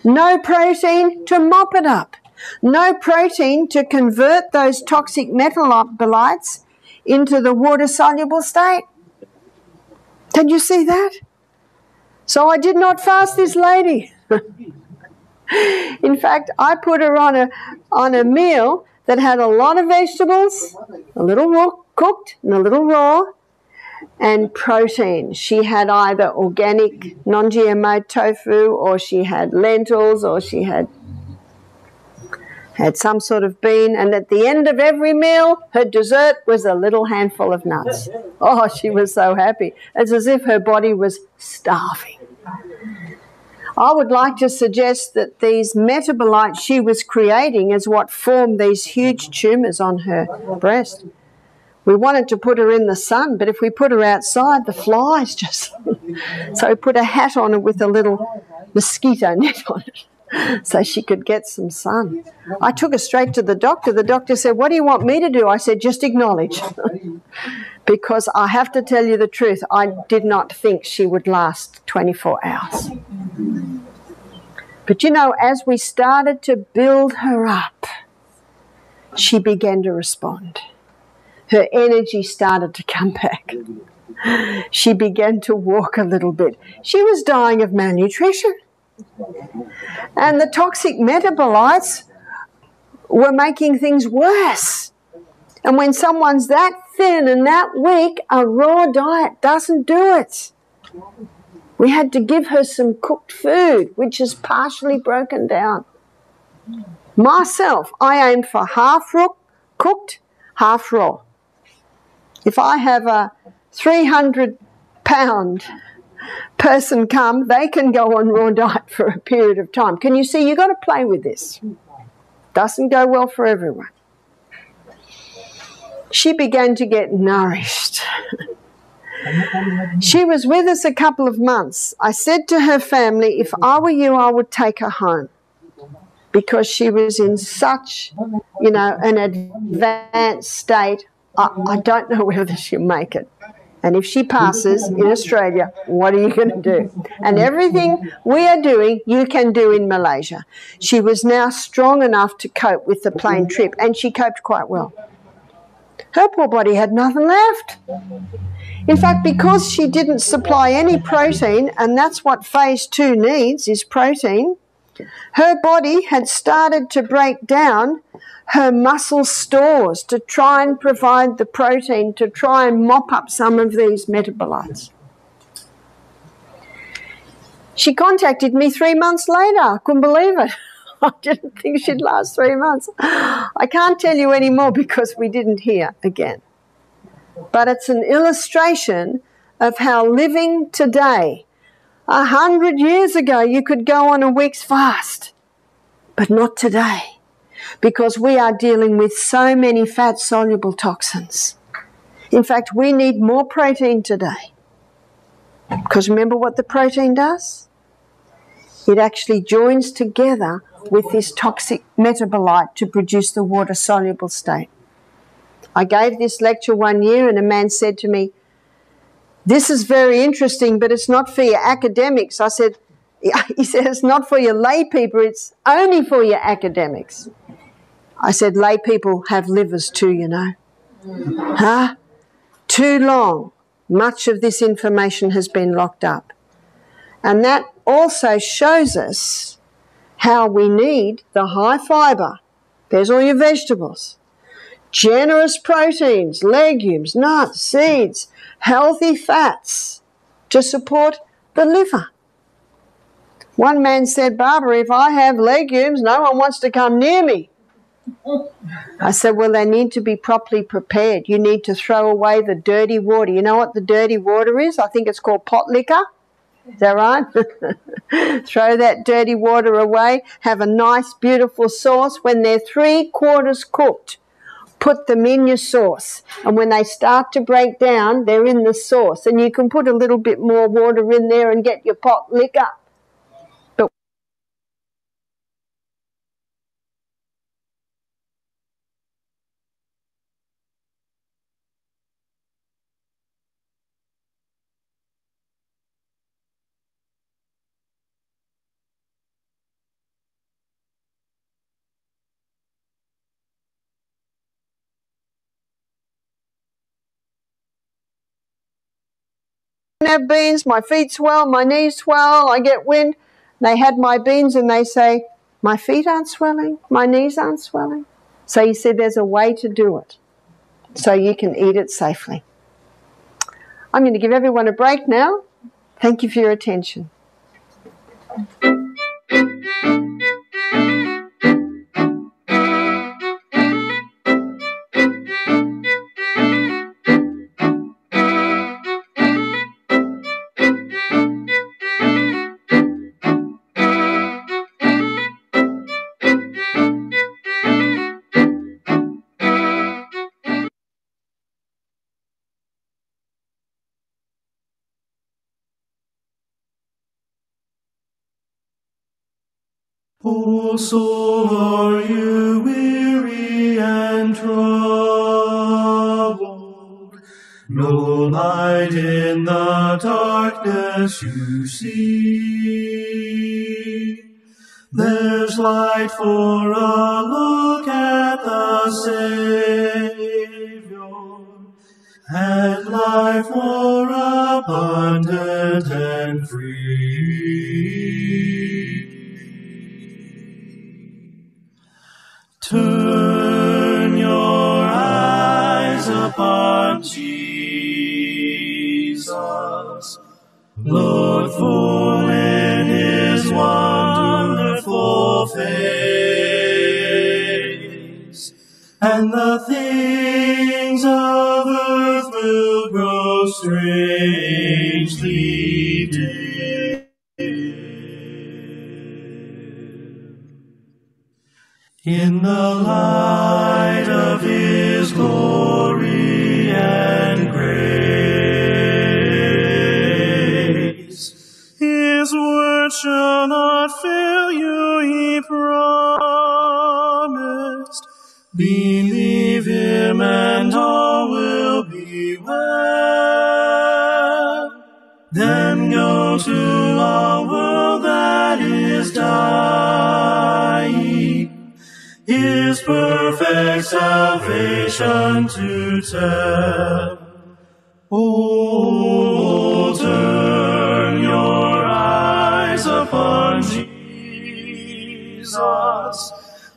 No protein to mop it up. No protein to convert those toxic metabolites into the water-soluble state. Did you see that? So I did not fast this lady. In fact, I put her on a meal that had a lot of vegetables, a little raw cooked and a little raw, and protein. She had either organic non-GMO tofu, or she had lentils, or she had some sort of bean, and at the end of every meal, her dessert was a little handful of nuts. Oh, she was so happy. It's as if her body was starving. I would like to suggest that these metabolites she was creating is what formed these huge tumours on her breast. We wanted to put her in the sun, but if we put her outside, the flies just... So we put a hat on her with a little mosquito net on it so she could get some sun. I took her straight to the doctor. The doctor said, what do you want me to do? I said, just acknowledge. Because I have to tell you the truth, I did not think she would last 24 hours. But you know, as we started to build her up, she began to respond. Her energy started to come back. She began to walk a little bit. She was dying of malnutrition. And the toxic metabolites were making things worse. And when someone's that thin and that weak, a raw diet doesn't do it. We had to give her some cooked food, which is partially broken down. Myself, I aim for half cooked, half raw. If I have a 300-pound person come, they can go on raw diet for a period of time. Can you see? You've got to play with this. Doesn't go well for everyone. She began to get nourished. She was with us a couple of months. I said to her family, if I were you, I would take her home, because she was in such, an advanced state. I don't know whether she'll make it. And if she passes in Australia, what are you going to do? And everything we are doing, you can do in Malaysia. She was now strong enough to cope with the plane trip, and she coped quite well. Her poor body had nothing left. In fact, because she didn't supply any protein, and that's what phase 2 needs, is protein, her body had started to break down her muscle stores to try and provide the protein to try and mop up some of these metabolites. She contacted me 3 months later. I couldn't believe it. I didn't think she'd last 3 months. I can't tell you any more because we didn't hear again. But it's an illustration of how living today, 100 years ago, you could go on a week's fast, but not today, because we are dealing with so many fat-soluble toxins. In fact, we need more protein today, because remember what the protein does? It actually joins together with this toxic metabolite to produce the water-soluble state. I gave this lecture one year and a man said to me, this is very interesting, but it's not for your academics. He said, it's not for your lay people, it's only for your academics. I said, lay people have livers too, you know. Huh? Too long, much of this information has been locked up. And that also shows us how we need the high fibre. There's all your vegetables. Generous proteins, legumes, nuts, seeds, healthy fats to support the liver. One man said, Barbara, if I have legumes, no one wants to come near me. I said, well, they need to be properly prepared. You need to throw away the dirty water. You know what the dirty water is? I think it's called pot liquor. Is that right? Throw that dirty water away. Have a nice, beautiful sauce. When they're 3/4 cooked, put them in your sauce. And when they start to break down, they're in the sauce. And you can put a little bit more water in there and get your pot liquor. Have beans, my feet swell, my knees swell, I get wind. They had my beans and they say, my feet aren't swelling, my knees aren't swelling. So he said there's a way to do it so you can eat it safely. I'm going to give everyone a break now. Thank you for your attention. O soul, are you weary and troubled? No light in the darkness you see. There's light for a look at the Savior, and life for upon Jesus. Look full in his wonderful face, and the things of earth will grow strangely dim. In the light of his glory and grace, his word shall not fail you, he promised. Believe him and all will be well. Then go to a world that is dying, his perfect salvation to tell. Oh, turn your eyes upon Jesus.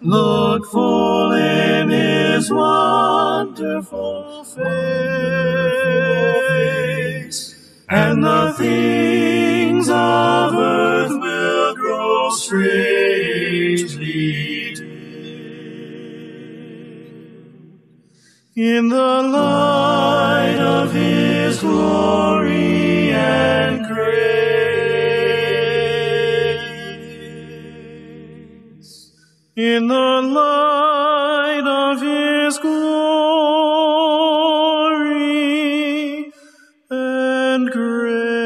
Look full in his wonderful face, and the things of earth will grow strangely dim. In the light of his glory and grace, in the light of his glory and grace.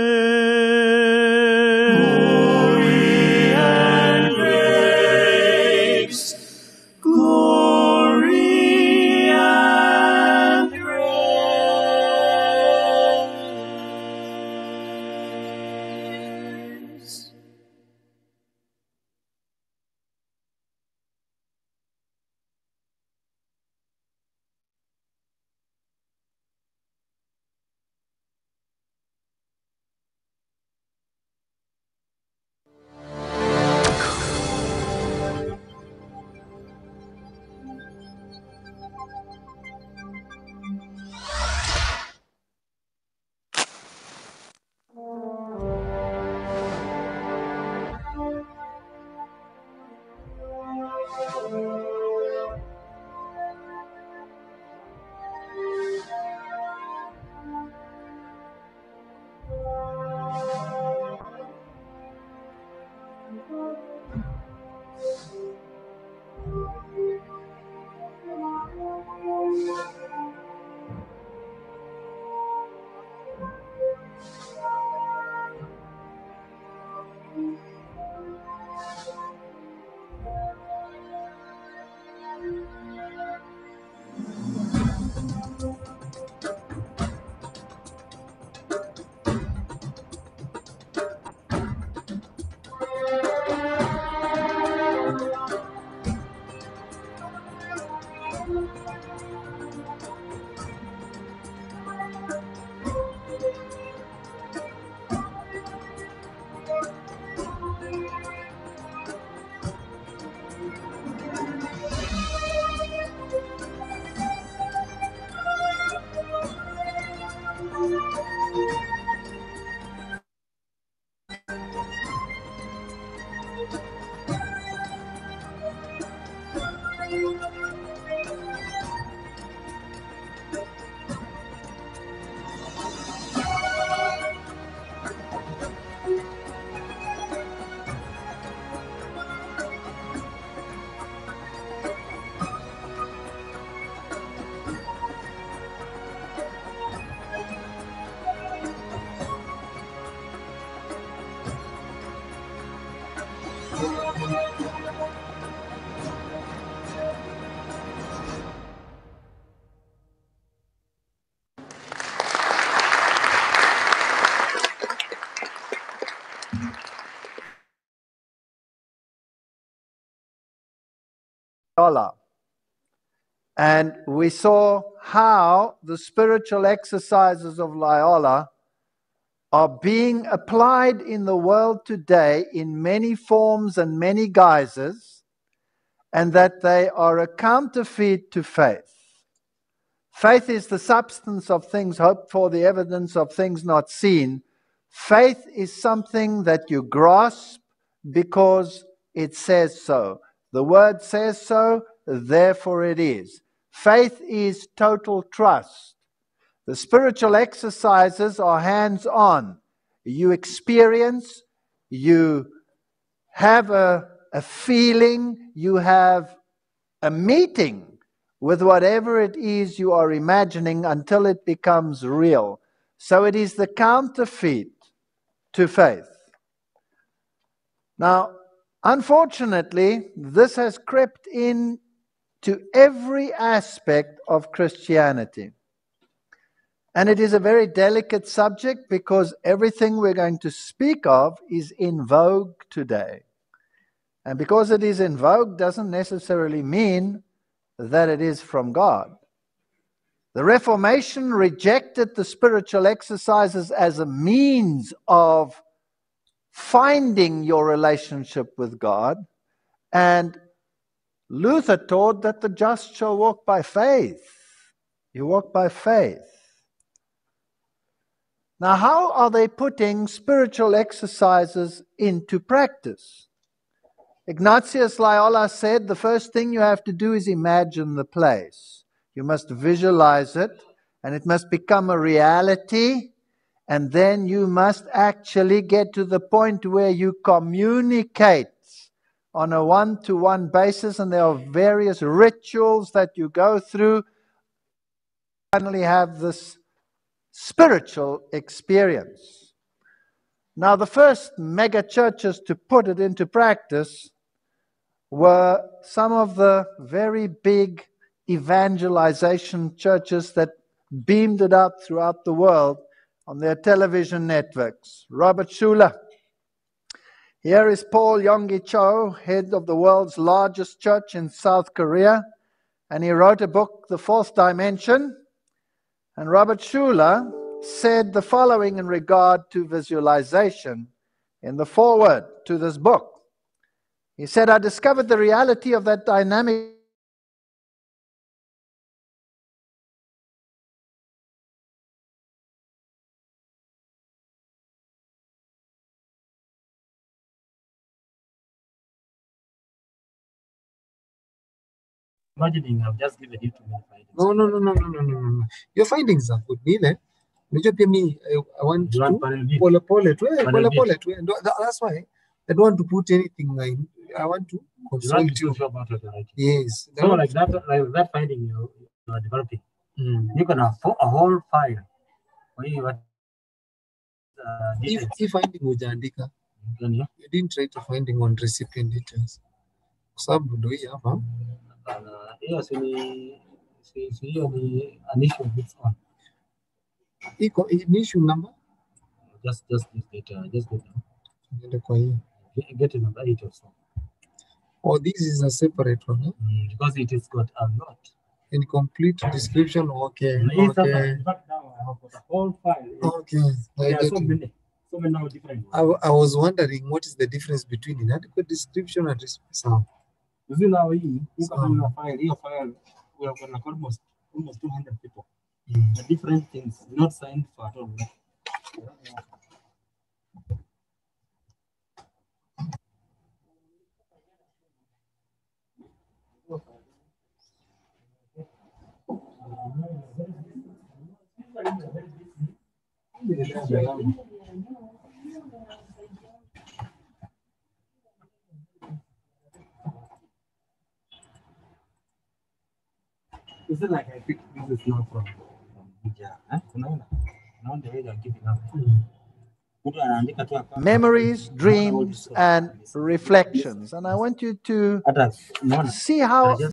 Glory and grace. Glory and grace. And we saw how the spiritual exercises of Loyola are being applied in the world today in many forms and many guises, and that they are a counterfeit to faith. Faith is the substance of things hoped for, the evidence of things not seen. Faith is something that you grasp because it says so. The word says so, therefore it is. Faith is total trust. The spiritual exercises are hands-on. You experience, you have a feeling, you have a meeting with whatever it is you are imagining until it becomes real. So it is the counterfeit to faith. Now, unfortunately, this has crept in to every aspect of Christianity. And it is a very delicate subject because everything we're going to speak of is in vogue today. And because it is in vogue doesn't necessarily mean that it is from God. The Reformation rejected the spiritual exercises as a means of finding your relationship with God, and Luther taught that the just shall walk by faith. You walk by faith. Now, how are they putting spiritual exercises into practice? Ignatius Loyola said the first thing you have to do is imagine the place. You must visualize it, and it must become a reality, and then you must actually get to the point where you communicate on a one-to-one basis, and there are various rituals that you go through. Finally have this spiritual experience. Now, the first mega churches to put it into practice were some of the very big evangelization churches that beamed it out throughout the world on their television networks. Robert Schuller. Here is Paul Yonggi Cho, head of the world's largest church in South Korea, and he wrote a book, The Fourth Dimension. And Robert Schuller said the following in regard to visualization in the foreword to this book. He said, I discovered the reality of that dynamic imagining. I've just given you too many findings. No. Your findings are good, Nile. I want to pole. That's why I don't want to put anything. I want to consult you. About it, right? Yes. So like that finding you are developing. You can have a whole file where you are. If finding Ujandika, you didn't try to finding on recipient details. Sababu ndio hii hapa. Yes, an issue of its own. Issue number? Just this data. Just get them. Get a number 8 or so. Oh, this is a separate one, huh? Because it has got a lot. Incomplete description. Okay. In fact, now I have got a whole file. Okay. There are so many now different ones. I was wondering what is the difference between inadequate description and sound. You see now, your file, we have got like almost 200 people. The different things, not signed for at all. Is it like I think this is not from Bija? The way they're giving up. Memories, dreams, and reflections. And I want you to see how